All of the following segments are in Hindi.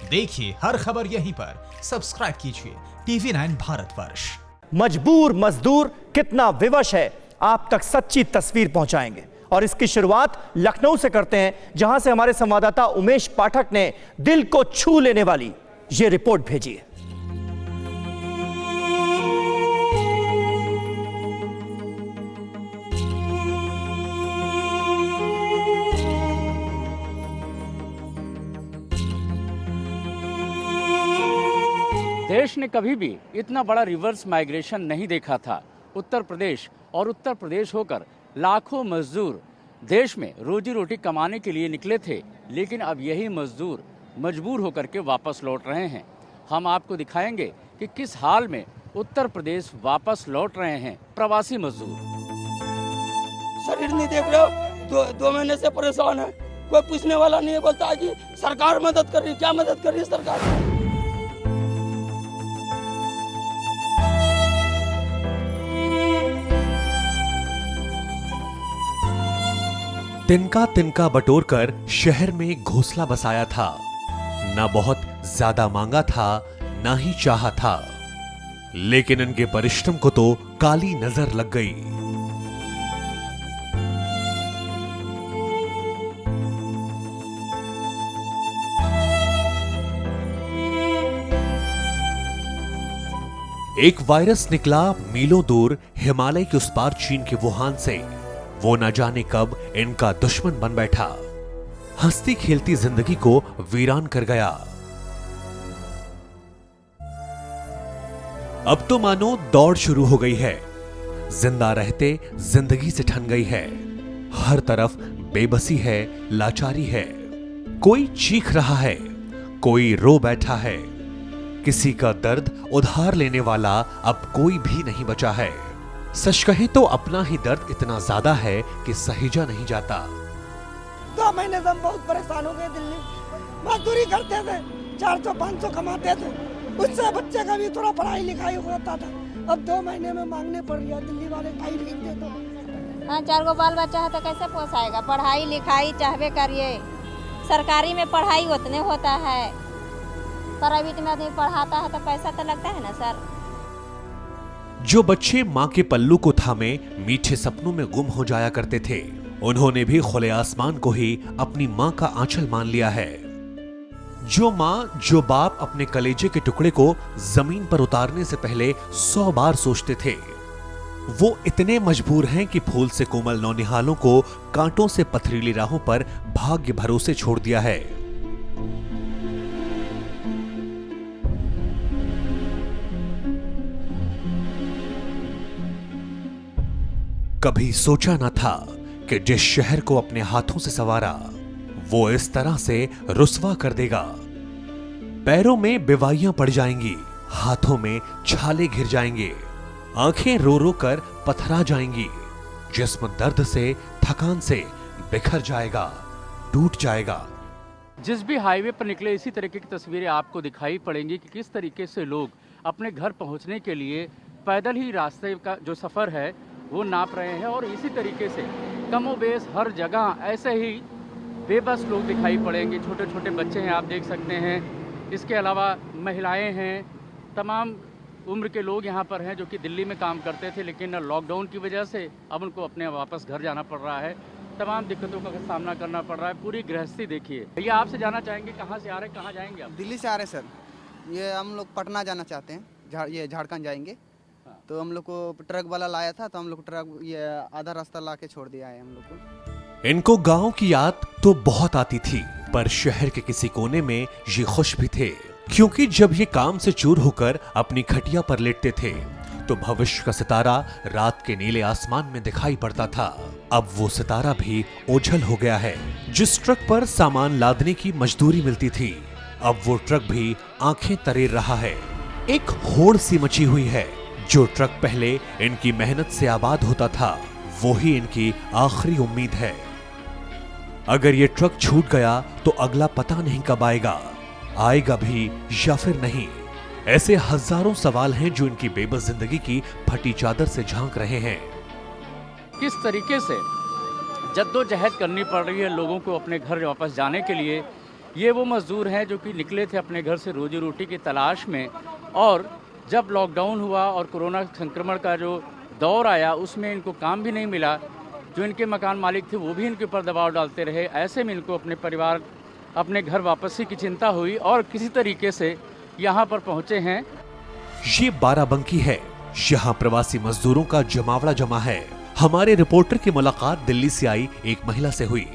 देखिए हर खबर यहीं पर, सब्सक्राइब कीजिए TV9 भारतवर्ष। मजबूर मजदूर कितना विवश है, आप तक सच्ची तस्वीर पहुंचाएंगे। और इसकी शुरुआत लखनऊ से करते हैं, जहां से हमारे संवाददाता उमेश पाठक ने दिल को छू लेने वाली ये रिपोर्ट भेजी है। देश ने कभी भी इतना बड़ा रिवर्स माइग्रेशन नहीं देखा था। उत्तर प्रदेश और उत्तर प्रदेश होकर लाखों मजदूर देश में रोजी रोटी कमाने के लिए निकले थे, लेकिन अब यही मजदूर मजबूर होकर के वापस लौट रहे हैं। हम आपको दिखाएंगे कि किस हाल में उत्तर प्रदेश वापस लौट रहे हैं प्रवासी मजदूर। शरीर नहीं देख रहे हो, दो महीने से परेशान है, कोई पूछने वाला नहीं है। बोलता है कि सरकार मदद कर रही है। क्या मदद कर रही है सरकार? तिनका तिनका बटोरकर शहर में घोंसला बसाया था। ना बहुत ज्यादा मांगा था, ना ही चाहा था, लेकिन इनके परिश्रम को तो काली नजर लग गई। एक वायरस निकला मीलों दूर हिमालय के उस पार चीन के वुहान से। वो न जाने कब इनका दुश्मन बन बैठा, हंसती खेलती जिंदगी को वीरान कर गया। अब तो मानो दौड़ शुरू हो गई है, जिंदा रहते जिंदगी से ठन गई है। हर तरफ बेबसी है, लाचारी है। कोई चीख रहा है, कोई रो बैठा है। किसी का दर्द उधार लेने वाला अब कोई भी नहीं बचा है। सच कहे तो अपना ही दर्द इतना ज्यादा है कि सहेजा नहीं जाता। 2 महीने से हम बहुत परेशान हो गए। दिल्ली मजदूरी करते थे, 400-500 कमाते थे, उससे बच्चे का भी थोड़ा पढ़ाई लिखाई होता था। अब 2 महीने में मांगने पड़ रही है। दिल्ली वाले भाई नहीं दे तो। हाँ, 4 गो बाल बच्चा है तो कैसे पोसाएगा? पढ़ाई लिखाई चाहबे करिए। सरकारी में पढ़ाई उतने होता है, प्राइवेट में आदमी पढ़ाता है तो पैसा तो लगता है ना सर। जो बच्चे मां के पल्लू को थामे मीठे सपनों में गुम हो जाया करते थे, उन्होंने भी खुले आसमान को ही अपनी मां का आंचल मान लिया है। जो मां जो बाप अपने कलेजे के टुकड़े को जमीन पर उतारने से पहले 100 बार सोचते थे, वो इतने मजबूर हैं कि फूल से कोमल नौनिहालों को कांटों से पथरीली राहों पर भाग्य भरोसे छोड़ दिया है। कभी सोचा न था कि जिस शहर को अपने हाथों से संवारा, वो इस तरह से रुस्वा कर देगा। पैरों में बेवाइयां पड़ जाएंगी, हाथों में छाले घिर जाएंगे, आंखें रो रो कर पथरा जाएंगी, जिस्म दर्द से, थकान से बिखर जाएगा, टूट जाएगा। जिस भी हाईवे पर निकले इसी तरीके की तस्वीरें आपको दिखाई पड़ेंगी कि किस तरीके से लोग अपने घर पहुंचने के लिए पैदल ही रास्ते का जो सफ़र है वो नाप रहे हैं। और इसी तरीके से कमोबेश हर जगह ऐसे ही बेबस लोग दिखाई पड़ेंगे। छोटे छोटे बच्चे हैं, आप देख सकते हैं। इसके अलावा महिलाएं हैं, तमाम उम्र के लोग यहाँ पर हैं जो कि दिल्ली में काम करते थे, लेकिन लॉकडाउन की वजह से अब उनको अपने वापस घर जाना पड़ रहा है। तमाम दिक्कतों का सामना करना पड़ रहा है। पूरी गृहस्थी देखिए। भैया आपसे जानना चाहेंगे कहाँ से आ रहे हैं, कहाँ जाएंगे आप? दिल्ली से आ रहे सर। ये हम लोग पटना जाना चाहते हैं, ये झारखंड जाएंगे। तो हम लोग को ट्रक वाला लाया था, तो हम लोग ट्रक ये आधा रास्ता ला के छोड़ दिया है हम लोग को। इनको गांव की याद तो बहुत आती थी, पर शहर के किसी कोने में ये खुश भी थे, क्योंकि जब ये काम से चूर होकर अपनी खटिया पर लेटते थे तो भविष्य का सितारा रात के नीले आसमान में दिखाई पड़ता था। अब वो सितारा भी ओझल हो गया है। जिस ट्रक पर सामान लादने की मजदूरी मिलती थी, अब वो ट्रक भी आंखें तरेर रहा है। एक होड़ सी मची हुई है। जो ट्रक पहले इनकी मेहनत से आबाद होता था, वो ही इनकी आखिरी उम्मीद है। अगर ये ट्रक छूट गया तो अगला पता नहीं कब आएगा, आएगा भी या फिर नहीं। ऐसे हजारों सवाल हैं जो इनकी बेबस जिंदगी की फटी चादर से झांक रहे हैं। किस तरीके से जद्दोजहद करनी पड़ रही है लोगों को अपने घर वापस जाने के लिए, ये वो मजदूर हैं जो कि निकले थे अपने घर से रोजी रोटी की तलाश में, और जब लॉकडाउन हुआ और कोरोना संक्रमण का जो दौर आया उसमें इनको काम भी नहीं मिला। जो इनके मकान मालिक थे वो भी इनके ऊपर दबाव डालते रहे। ऐसे में इनको अपने परिवार, अपने घर वापसी की चिंता हुई और किसी तरीके से यहाँ पर पहुँचे हैं। ये बाराबंकी है, यहाँ प्रवासी मजदूरों का जमावड़ा जमा है। हमारे रिपोर्टर की मुलाकात दिल्ली से आई एक महिला से हुई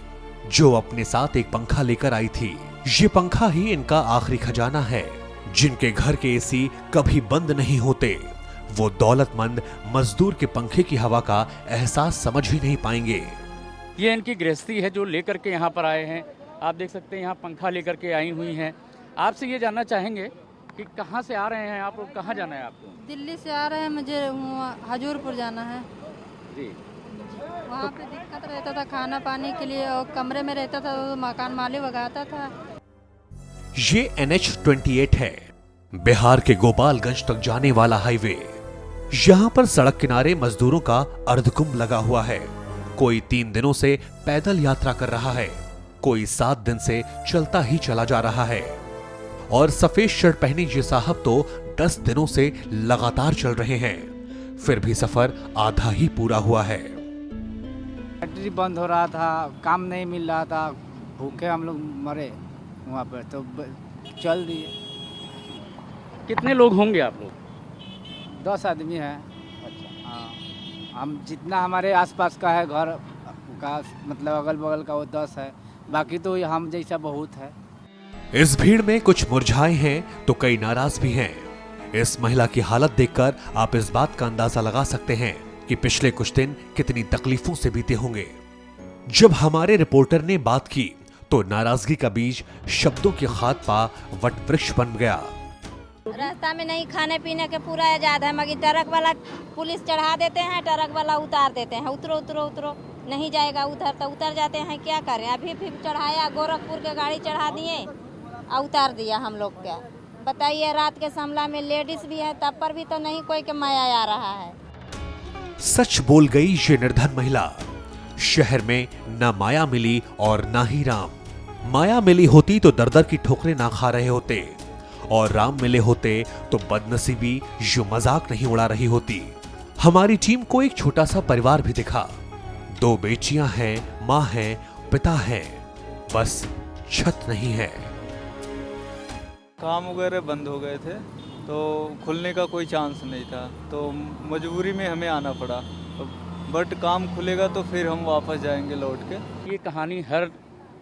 जो अपने साथ एक पंखा लेकर आई थी। ये पंखा ही इनका आखिरी खजाना है। जिनके घर के एसी कभी बंद नहीं होते, वो दौलतमंद मजदूर के पंखे की हवा का एहसास समझ ही नहीं पाएंगे। ये इनकी गृहस्थी है जो लेकर के यहाँ पर आए हैं। आप देख सकते हैं यहाँ पंखा लेकर के आई हुई हैं। आपसे ये जानना चाहेंगे कि कहाँ से आ रहे हैं आप, कहाँ जाना है आपको? दिल्ली से आ रहे हैं, मुझे हजूरपुर जाना है जी। वहाँ पे दिक्कत रहता था खाना पानी के लिए, और कमरे में रहता था तो मकान मालिक भगाता था। ये NH-28 है, बिहार के गोपालगंज तक जाने वाला हाईवे। यहाँ पर सड़क किनारे मजदूरों का अर्धकुंभ लगा हुआ है। कोई 3 दिनों से पैदल यात्रा कर रहा है, कोई 7 दिन से चलता ही चला जा रहा है, और सफेद शर्ट पहने ये साहब तो 10 दिनों से लगातार चल रहे हैं। फिर भी सफर आधा ही पूरा हुआ है। फैक्ट्री बंद हो रहा था, काम नहीं मिल रहा था, भूखे हम लोग मरे वहाँ पर, तो चल दिए। कितने लोग होंगे आप लोग? 10 आदमी हैं। हाँ, हम जितना हमारे आसपास का है घर का, मतलब अगल बगल का, वो 10 है, बाकी तो हम जैसा बहुत है। इस भीड़ में कुछ मुरझाए हैं तो कई नाराज भी हैं। इस महिला की हालत देखकर आप इस बात का अंदाजा लगा सकते हैं कि पिछले कुछ दिन कितनी तकलीफों से बीते होंगे। जब हमारे रिपोर्टर ने बात की तो नाराजगी का बीज शब्दों की खाद पा वट वृक्ष बन गया। रास्ता में नहीं खाने पीने के पूरा आजाद है, मगर ट्रक वाला पुलिस चढ़ा देते हैं, ट्रक वाला उतार देते हैं, उतरो उतरो उतरो, नहीं जाएगा उधर तो उतर जाते हैं। क्या करें, अभी भी चढ़ाया, गोरखपुर के गाड़ी चढ़ा दिए और उतार दिया हम लोग का। बताइए, रात के समला में लेडीज भी है, तब पर भी तो नहीं कोई के माया आ रहा है। सच बोल गई ये निर्धन महिला। शहर में न माया मिली और न ही राम। माया मिली होती तो दर दर की ठोकरें ना खा रहे होते, और राम मिले होते तो बदनसीबी जो मजाक नहीं उड़ा रही होती। हमारी टीम को एक छोटा सा परिवार भी दिखा। 2 बेटियां हैं, माँ है, पिता है, बस छत नहीं है। काम वगैरह बंद हो गए थे तो खुलने का कोई चांस नहीं था, तो मजबूरी में हमें आना पड़ा। बट काम खुलेगा तो फिर हम वापस जाएंगे लौट के। ये कहानी हर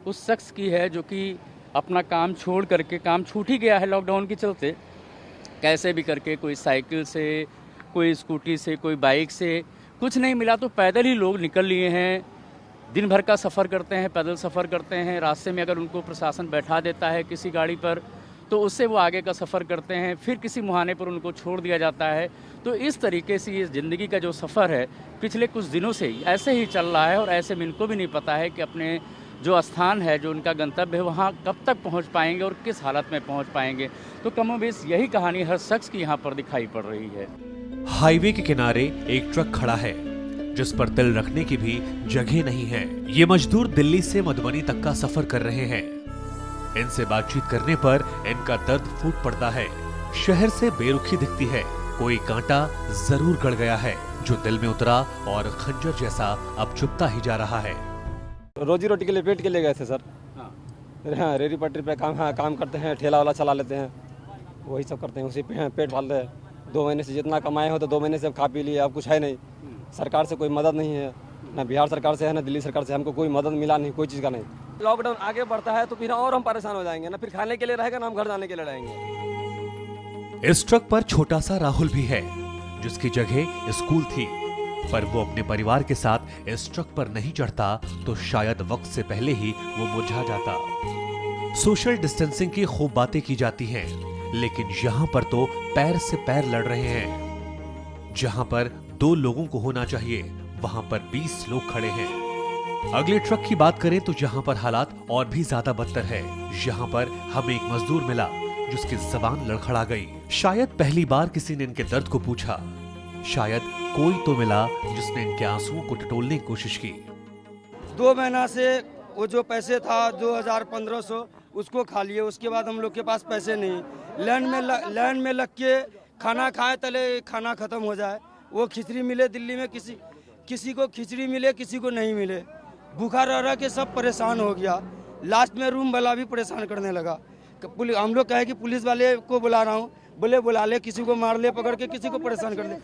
उस शख्स की है जो कि अपना काम छोड़ करके, काम छूट ही गया है लॉकडाउन के चलते, कैसे भी करके, कोई साइकिल से, कोई स्कूटी से, कोई बाइक से, कुछ नहीं मिला तो पैदल ही लोग निकल लिए हैं। दिन भर का सफ़र करते हैं, पैदल सफ़र करते हैं। रास्ते में अगर उनको प्रशासन बैठा देता है किसी गाड़ी पर तो उससे वो आगे का सफ़र करते हैं, फिर किसी मुहाने पर उनको छोड़ दिया जाता है। तो इस तरीके से ये ज़िंदगी का जो सफ़र है पिछले कुछ दिनों से ही ऐसे ही चल रहा है, और ऐसे में इनको भी नहीं पता है कि अपने जो स्थान है, जो उनका गंतव्य है, वहाँ कब तक पहुँच पाएंगे और किस हालत में पहुँच पाएंगे। तो कमोबेश यही कहानी हर शख्स की यहाँ पर दिखाई पड़ रही है। हाईवे के किनारे एक ट्रक खड़ा है जिस पर तिल रखने की भी जगह नहीं है। ये मजदूर दिल्ली से मधुबनी तक का सफर कर रहे हैं। इनसे बातचीत करने पर इनका दर्द फूट पड़ता है। शहर से बेरुखी दिखती है, कोई कांटा जरूर गड़ गया है जो दिल में उतरा और खंजर जैसा अब चुभता ही जा रहा है। रोजी रोटी के लिए पेट के लिए गए थे सर। हाँ, रेडी पटरी पे काम करते हैं, ठेला वाला चला लेते हैं, वही सब करते हैं, उसी पे पेट पालते हैं। 2 महीने से जितना कमाए हो तो 2 महीने से खा पी लिए, अब कुछ है नहीं। सरकार से कोई मदद नहीं है, ना बिहार सरकार से है ना दिल्ली सरकार से, हमको कोई मदद मिला नहीं, कोई चीज़ का नहीं। लॉकडाउन आगे बढ़ता है तो फिर और हम परेशान हो जाएंगे, ना फिर खाने के लिए रहेगा ना हम घर जाने के लिए रहेंगे। इस ट्रक पर छोटा सा राहुल भी है जिसकी जगह स्कूल थी, पर वो अपने परिवार के साथ इस ट्रक पर नहीं चढ़ता तो शायद वक्त से पहले ही वो मुरझा जाता। सोशल डिस्टेंसिंग की खूब बातें की जाती हैं, लेकिन यहाँ पर तो पैर से पैर लड़ रहे हैं। जहाँ पर 2 लोगों को होना चाहिए वहाँ पर 20 लोग खड़े हैं। अगले ट्रक की बात करें तो जहाँ पर हालात और भी ज्यादा बदतर है। यहाँ पर हमें एक मजदूर मिला जिसकी जबान लड़खड़ा गई। शायद पहली बार किसी ने इनके दर्द को पूछा, शायद कोई तो मिला जिसने इनके आंसुओं को टटोलने की कोशिश की। 2 महीना से वो जो पैसे था 2000-1500 उसको खा लिए। उसके बाद हम लोग के पास पैसे नहीं, लाइन में लग के खाना खाए, तले खाना ख़त्म हो जाए। वो खिचड़ी मिले दिल्ली में, किसी को खिचड़ी मिले, किसी को नहीं मिले। भूखा रह के सब परेशान हो गया। लास्ट में रूम वाला भी परेशान करने लगा। हम लोग कहे कि पुलिस वाले को बुला रहा हूँ, बोले बुला ले, किसी को मार ले पकड़ के, किसी को परेशान कर ले।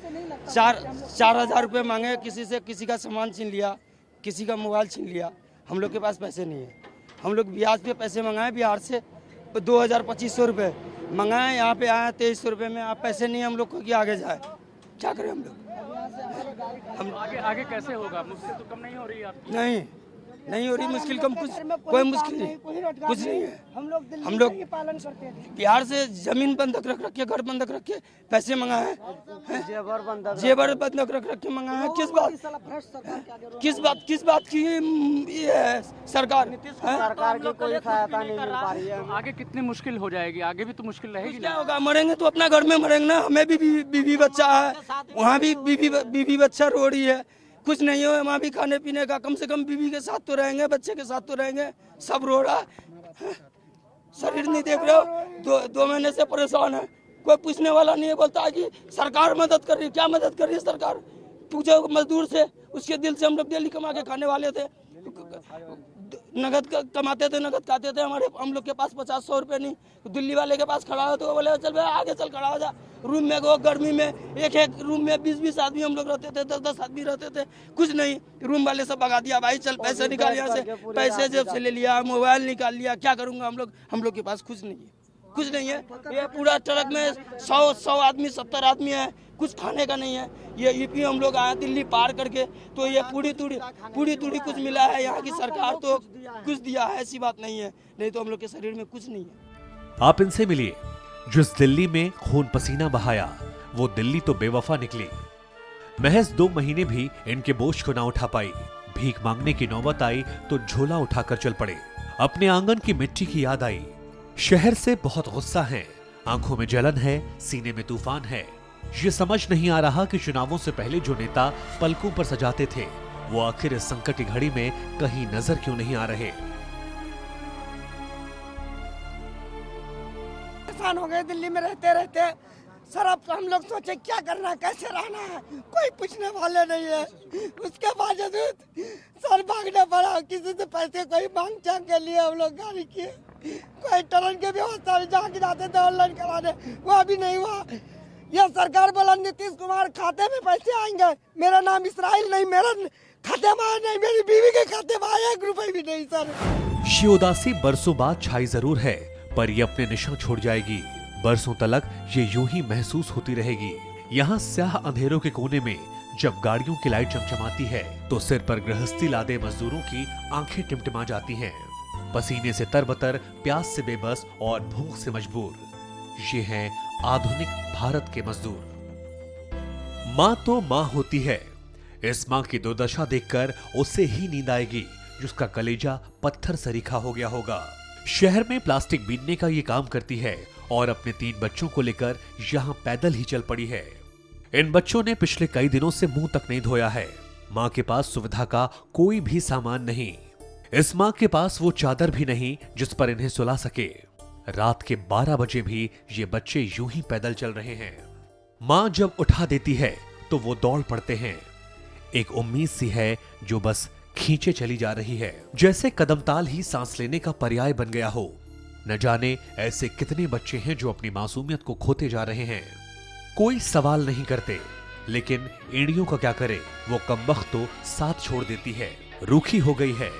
4,000 रुपये मांगे किसी से, किसी का सामान छीन लिया, किसी का मोबाइल छीन लिया। हम लोग के पास पैसे नहीं है। हम लोग ब्याज पे पैसे मंगाए बिहार से, 2,000-2,500 रुपये मंगाए। यहाँ पे आए 2,300 रुपये में। आप पैसे नहीं हम लोग को कि आगे जाए, क्या करें हम लोग। हम आगे कैसे होगा? मुझसे तो कम नहीं हो रही है आपकी? नहीं हो रही मुश्किल कम, कुछ कोई मुश्किल नहीं, कुछ नहीं है। हम लोग पालन करते थे। बिहार से जमीन बंधक रख के, घर बंधक रख के पैसे मंगाए, जेवर बंधक रख के मंगाए। किस बात की ये है सरकार की कोई सहायता नहीं मिल पा रही है। आगे कितनी मुश्किल हो जाएगी? आगे भी तो मुश्किल रहेगी। क्या होगा? मरेंगे तो अपना घर में मरेंगे ना। हमें भी बीवी बच्चा है, वहाँ भी बीवी बच्चा रो रही है। कुछ नहीं हो, वहाँ भी खाने पीने का, कम से कम बीवी के साथ तो रहेंगे, बच्चे के साथ तो रहेंगे। सब रो रहा है, शरीर नहीं देख रहे हो। 2 महीने से परेशान है, कोई पूछने वाला नहीं है। बोलता है कि सरकार मदद कर रही है। क्या मदद कर रही है सरकार? पूछो मजदूर से, उसके दिल से। हम लोग डेली कमा के खाने वाले थे, नगद कमाते थे, नगद खाते थे। हम लोग के पास 50-100 रुपये नहीं। दिल्ली वाले के पास खड़ा हो तो बोले चल भाई आगे चल, खड़ा हो जा। रूम में गो, गर्मी में एक रूम में 20-20 आदमी हम लोग रहते थे, 10-10 आदमी रहते थे। कुछ नहीं, रूम वाले सब भगा दिया। भाई चल पैसे निकाल यहाँ से, पैसे जेब से ले लिया, मोबाइल निकाल लिया। क्या करूँगा हम लोग के पास कुछ नहीं है, कुछ नहीं है। ये पूरा ट्रक में 100 आदमी, 70 आदमी है, कुछ खाने का नहीं है। ये यूपी हम लोग आए दिल्ली पार करके, तो ये पूरी तूड़ी कुछ मिला है। यहाँ की सरकार तो कुछ दिया है, ऐसी बात नहीं है। नहीं तो हम लोग के शरीर में कुछ नहीं है। आप इनसे मिलिए। जिस दिल्ली में खून पसीना बहाया, वो दिल्ली तो बेवफा निकली। महज 2 महीने भी इनके बोझ को ना उठा पाई। भीख मांगने की नौबत आई तो झोला उठाकर चल पड़े। अपने आंगन की मिट्टी की याद आई। शहर से बहुत गुस्सा है, आंखों में जलन है, सीने में तूफान है। ये समझ नहीं आ रहा कि चुनावों से पहले जो नेता पलकों पर सजाते थे, वो आखिर इस संकट की घड़ी में कहीं नजर क्यों नहीं आ रहे। परेशान हो गए दिल्ली में रहते। सर अब हम लोग सोचे क्या करना है, कैसे रहना है, कोई पूछने वाले नहीं है। उसके बावजूद सर भागना पड़ा। किसी से पैसे कोई मांग चांग के लिए हम लोग गाड़ी किए। कोई टर्न के व्यवस्था जहाँ गिराते थे ऑनलाइन कराने, वो भी नहीं हुआ। यह सरकार बोला नीतीश कुमार खाते में पैसे आएंगे। मेरा नाम इसराइल नहीं, मेरा खाते में आया नहीं, मेरी बीवी के खाते में आया 1 रुपए भी नहीं सर। ये उदासी बरसों बाद छाई जरूर है, पर ये अपने निशान छोड़ जाएगी। बरसों तलक ये यूं ही महसूस होती रहेगी। यहाँ स्याह अंधेरों के कोने में जब गाड़ियों की लाइट चमचमाती है, तो सिर पर गृहस्थी लादे मजदूरों की आंखें टिमटिमा जाती हैं। पसीने से तरबतर, प्यास से बेबस और भूख से मजबूर। ये हैं आधुनिक भारत के मजदूर। माँ तो माँ होती है। इस माँ की दुर्दशा देखकर उसे ही नींद आएगी जिसका कलेजा पत्थर सरीखा हो गया होगा। शहर में प्लास्टिक बीनने का ये काम करती है और अपने 3 बच्चों को लेकर यहाँ पैदल ही चल पड़ी है। इन बच्चों ने पिछले कई दिनों से मुंह तक नहीं धोया है। माँ के पास सुविधा का कोई भी सामान नहीं। इस माँ के पास वो चादर भी नहीं जिस पर इन्हें सुला सके। रात के 12 बजे भी ये बच्चे यूं ही पैदल चल रहे हैं। माँ जब उठा देती है तो वो दौड़ पड़ते हैं। एक उम्मीद सी है जो बस खींचे चली जा रही है, जैसे कदमताल ही सांस लेने का पर्याय बन गया हो। न जाने ऐसे कितने बच्चे हैं जो अपनी मासूमियत को खोते जा रहे हैं। कोई सवाल नहीं करते, लेकिन एड़ियों का क्या करे, वो कमबख्त तो साथ छोड़ देती है। रूखी हो गई है,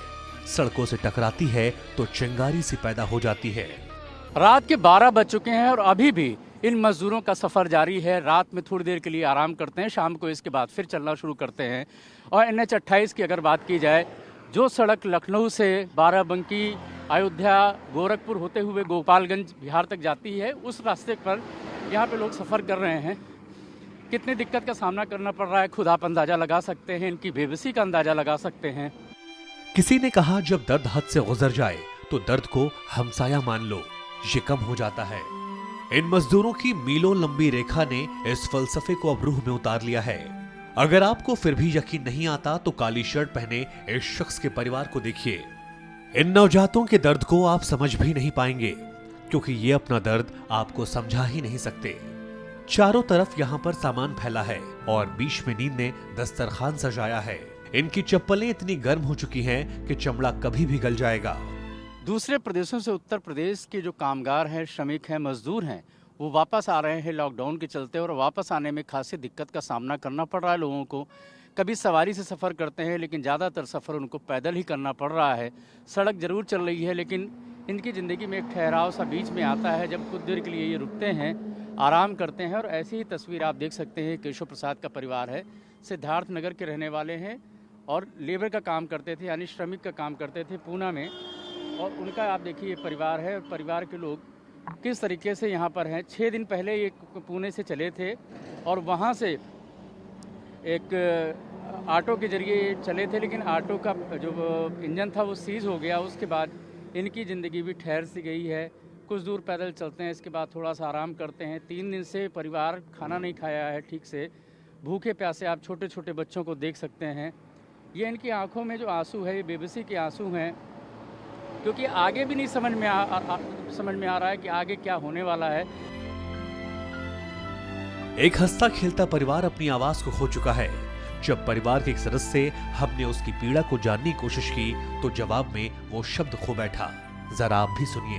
सड़कों से टकराती है तो चिंगारी सी पैदा हो जाती है। रात के 12 बज चुके हैं और अभी भी इन मजदूरों का सफ़र जारी है। रात में थोड़ी देर के लिए आराम करते हैं, शाम को इसके बाद फिर चलना शुरू करते हैं। और NH 28 की अगर बात की जाए, जो सड़क लखनऊ से बाराबंकी, अयोध्या, गोरखपुर होते हुए गोपालगंज बिहार तक जाती है, उस रास्ते पर यहाँ पे लोग सफ़र कर रहे हैं। कितनी दिक्कत का सामना करना पड़ रहा है खुद आप अंदाज़ा लगा सकते हैं, इनकी बेबसी का अंदाज़ा लगा सकते हैं। किसी ने कहा जब दर्द हद से गुजर जाए तो दर्द को हमसाया मान लो, ये कम हो जाता है। इन मजदूरों की मीलों लंबी रेखा ने इस फलसफे को अब रूह में उतार लिया है। अगर आपको फिर भी यकीन नहीं आता तो काली शर्ट पहने इस शख्स के परिवार को देखिए। इन नवजातों के दर्द को आप समझ भी नहीं पाएंगे, क्योंकि ये अपना दर्द आपको समझा ही नहीं सकते। चारों तरफ यहाँ पर सामान फैला है और बीच में नींद ने दस्तरखान सजाया है। इनकी चप्पलें इतनी गर्म हो चुकी हैं कि चमड़ा कभी भी गल जाएगा। दूसरे प्रदेशों से उत्तर प्रदेश के जो कामगार हैं, श्रमिक हैं, मजदूर हैं, वो वापस आ रहे हैं लॉकडाउन के चलते, और वापस आने में खासी दिक्कत का सामना करना पड़ रहा है लोगों को। कभी सवारी से सफ़र करते हैं, लेकिन ज़्यादातर सफ़र उनको पैदल ही करना पड़ रहा है। सड़क ज़रूर चल रही है, लेकिन इनकी ज़िंदगी में एक ठहराव सा बीच में आता है, जब कुछ देर के लिए ये रुकते हैं, आराम करते हैं। और ऐसी ही तस्वीर आप देख सकते हैं। केशव प्रसाद का परिवार है, सिद्धार्थ नगर के रहने वाले हैं और लेबर का काम करते थे, यानी श्रमिक का काम करते थे पूना में। और उनका आप देखिए ये परिवार है, और परिवार के लोग किस तरीके से यहाँ पर हैं। 6 दिन पहले ये पुणे से चले थे और वहाँ से एक ऑटो के जरिए चले थे, लेकिन ऑटो का जो इंजन था वो सीज हो गया। उसके बाद इनकी ज़िंदगी भी ठहर सी गई है। कुछ दूर पैदल चलते हैं, इसके बाद थोड़ा सा आराम करते हैं। 3 दिन से परिवार खाना नहीं खाया है ठीक से, भूखे प्यासे आप छोटे छोटे बच्चों को देख सकते हैं। ये इनकी आंखों में जो आंसू है, ये बेबसी के आंसू हैं, क्योंकि आगे भी नहीं समझ में आ रहा है कि आगे क्या होने वाला है। एक हंसता खेलता परिवार अपनी आवाज को खो चुका है। जब परिवार के एक सदस्य से हमने उसकी पीड़ा को जानने की कोशिश की, तो जवाब में वो शब्द खो बैठा। जरा आप भी सुनिए।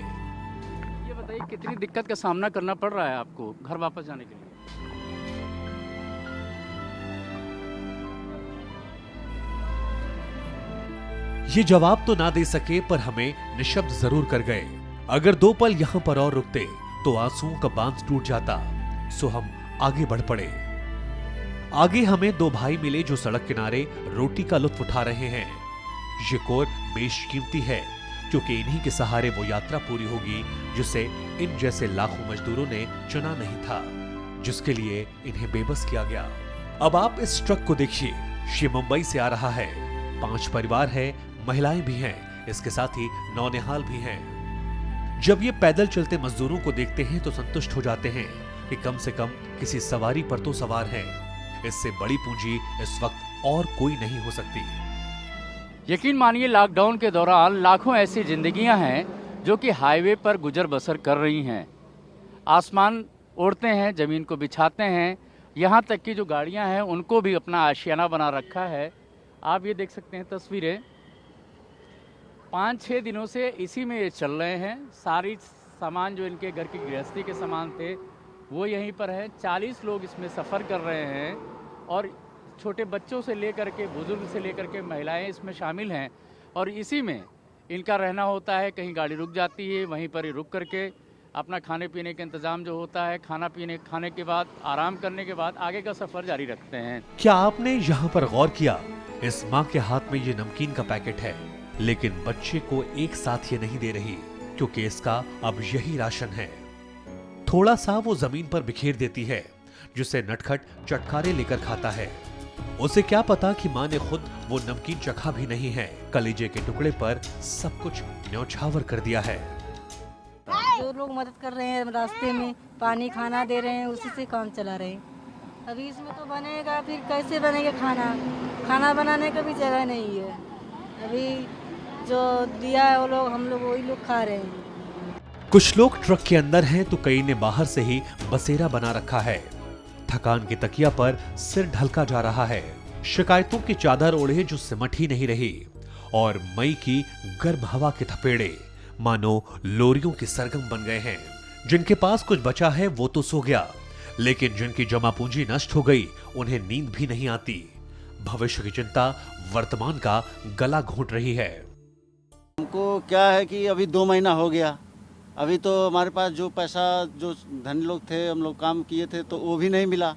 ये बताइए, कितनी दिक्कत का सामना करना पड़ रहा है आपको घर वापस जाने के लिए? ये जवाब तो ना दे सके, पर हमें निशब्द जरूर कर गए। अगर 2 पल यहाँ पर और रुकते तो आंसुओं का बांध टूट जाता। सो हम आगे बढ़ पड़े। आगे हमें 2 भाई मिले जो सड़क किनारे रोटी का लुत्फ उठा रहे हैं। ये कोर बेशकीमती है, क्योंकि इन्हीं के सहारे वो यात्रा पूरी होगी जिसे इन जैसे लाखों मजदूरों ने चुना नहीं था, जिसके लिए इन्हें बेबस किया गया। अब आप इस ट्रक को देखिए, ये मुंबई से आ रहा है। 5 परिवार है, महिलाएं भी हैं, इसके साथ ही नौनिहाल भी हैं। जब ये पैदल चलते मजदूरों को देखते हैं तो संतुष्ट हो जाते हैं कि कम से कम किसी सवारी पर तो सवार हैं। इससे बड़ी पूंजी इस वक्त और कोई नहीं हो सकती। यकीन मानिए, लॉकडाउन के दौरान लाखों ऐसी जिंदगियां हैं जो कि हाईवे पर गुजर बसर कर रही हैं। आसमान ओढ़ते हैं, ज़मीन को बिछाते हैं, यहाँ तक कि जो गाड़ियां हैं उनको भी अपना आशियाना बना रखा है। आप ये देख सकते हैं तस्वीरें, 5-6 दिनों से इसी में ये चल रहे हैं। सारी सामान जो इनके घर की गृहस्थी के सामान थे वो यहीं पर है। 40 लोग इसमें सफ़र कर रहे हैं, और छोटे बच्चों से लेकर के बुजुर्ग से लेकर के महिलाएं इसमें शामिल हैं। और इसी में इनका रहना होता है। कहीं गाड़ी रुक जाती है, वहीं पर ही रुक करके अपना खाने पीने का इंतज़ाम जो होता है, खाने के बाद आराम करने के बाद आगे का सफ़र जारी रखते हैं। क्या आपने यहाँ पर गौर किया? इस माँ के हाथ में ये नमकीन का पैकेट है, लेकिन बच्चे को एक साथ ये नहीं दे रही, क्योंकि इसका अब यही राशन है। थोड़ा सा वो जमीन पर बिखेर देती है, जिसे नटखट चटकारे लेकर खाता है। उसे क्या पता कि माँ ने खुद वो नमकीन चखा भी नहीं है। कलेजे के टुकड़े पर सब कुछ न्यौछावर कर दिया है। जो लोग मदद कर रहे हैं, रास्ते में पानी खाना दे रहे हैं, उसी से काम चला रहे हैं। अभी इसमें तो बनेगा, फिर कैसे बनेगा खाना बनाने का भी जगह नहीं है। अभी जो दिया है वो लोग, हम लोग वही लोग खा रहे हैं। कुछ लोग ट्रक के अंदर हैं तो कई ने बाहर से ही बसेरा बना रखा है। थकान की तकिया पर सिर ढलका जा रहा है। शिकायतों की चादर ओढ़े जो सिमट ही नहीं रही, और मई की गर्म हवा के थपेड़े मानो लोरियों के सरगम बन गए हैं। जिनके पास कुछ बचा है वो तो सो गया, लेकिन जिनकी जमा पूंजी नष्ट हो गई उन्हें नींद भी नहीं आती। भविष्य की चिंता वर्तमान का गला घोंट रही है। हमको क्या है कि अभी 2 महीना हो गया, अभी तो हमारे पास जो पैसा जो धनी लोग थे, हम लोग काम किए थे, तो वो भी नहीं मिला।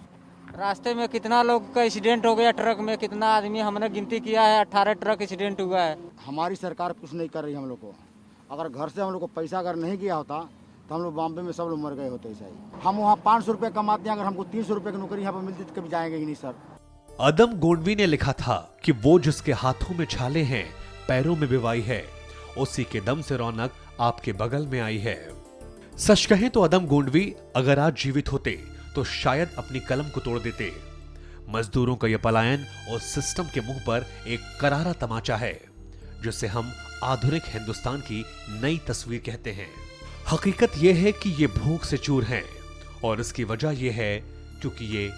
रास्ते में कितना लोग का एक्सीडेंट हो गया, ट्रक में कितना आदमी हमने गिनती किया है, 18 ट्रक एक्सीडेंट हुआ है। हमारी सरकार कुछ नहीं कर रही हम लोग को। अगर घर से हम लोग को पैसा अगर नहीं किया होता तो हम लोग बॉम्बे में सब लोग मर गए होते। सही, हम वहाँ 500 रुपये कमाते हैं, अगर हमको 300 रुपये की नौकरी यहाँ पर मिलती तो कभी जाएंगे ही नहीं सर। अदम गोंडवी ने लिखा था कि वो जिसके हाथों में छाले हैं, पैरों में बिवाई है, उसी के दम से रौनक आपके बगल में आई है। सच कहें तो अदम गोंडवी अगर आज जीवित होते तो शायद अपनी कलम को तोड़ देते। मजदूरों का यह पलायन और सिस्टम के मुंह पर एक करारा तमाचा है, जिसे हम आधुनिक हिंदुस्तान की नई तस्वीर कहते हैं। हकीकत यह है कि ये भूख से चूर हैं और इसकी वजह यह है क्योंकि ये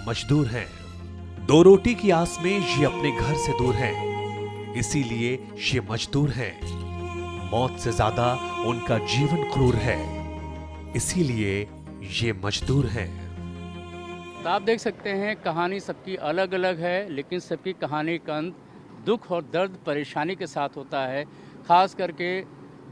मजदूर हैं। दो रोटी की आस में ये अपने घर से दूर हैं, इसीलिए ये मजदूर हैं। मौत से ज्यादा उनका जीवन क्रूर है, इसीलिए ये मजदूर हैं। तो आप देख सकते हैं कहानी सबकी अलग अलग है, लेकिन सबकी कहानी का अंत दुख और दर्द परेशानी के साथ होता है। खास करके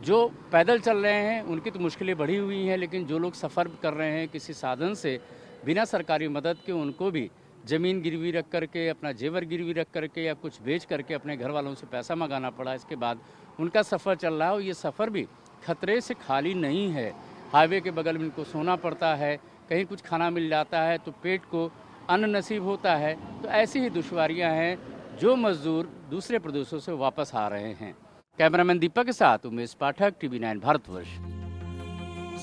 जो पैदल चल रहे हैं उनकी तो मुश्किलें बढ़ी हुई हैं, लेकिन जो लोग सफ़र कर रहे हैं किसी साधन से बिना सरकारी मदद के, उनको भी ज़मीन गिरवी रख करके, अपना जेवर गिरवी रख करके या कुछ बेच करके अपने घर वालों से पैसा मंगाना पड़ा। इसके बाद उनका सफ़र चल रहा है और ये सफ़र भी खतरे से खाली नहीं है। हाईवे के बगल में इनको सोना पड़ता है, कहीं कुछ खाना मिल जाता है तो पेट को अन्न नसीब होता है। तो ऐसी ही दुश्वारियां हैं जो मजदूर दूसरे प्रदेशों से वापस आ रहे हैं। कैमरामैन दीपक के साथ उमेश पाठक, TV9 भारतवर्ष।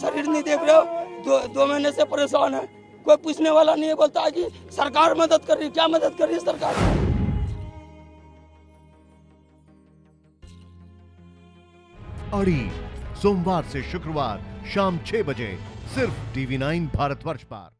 शरीर नहीं देख रहे हो, दो महीने से परेशान है, कोई पूछने वाला नहीं है। बोलता है कि सरकार मदद कर रही है। क्या मदद कर रही है सरकार? अड़ी सोमवार से शुक्रवार शाम 6 बजे सिर्फ TV9 भारतवर्ष पर।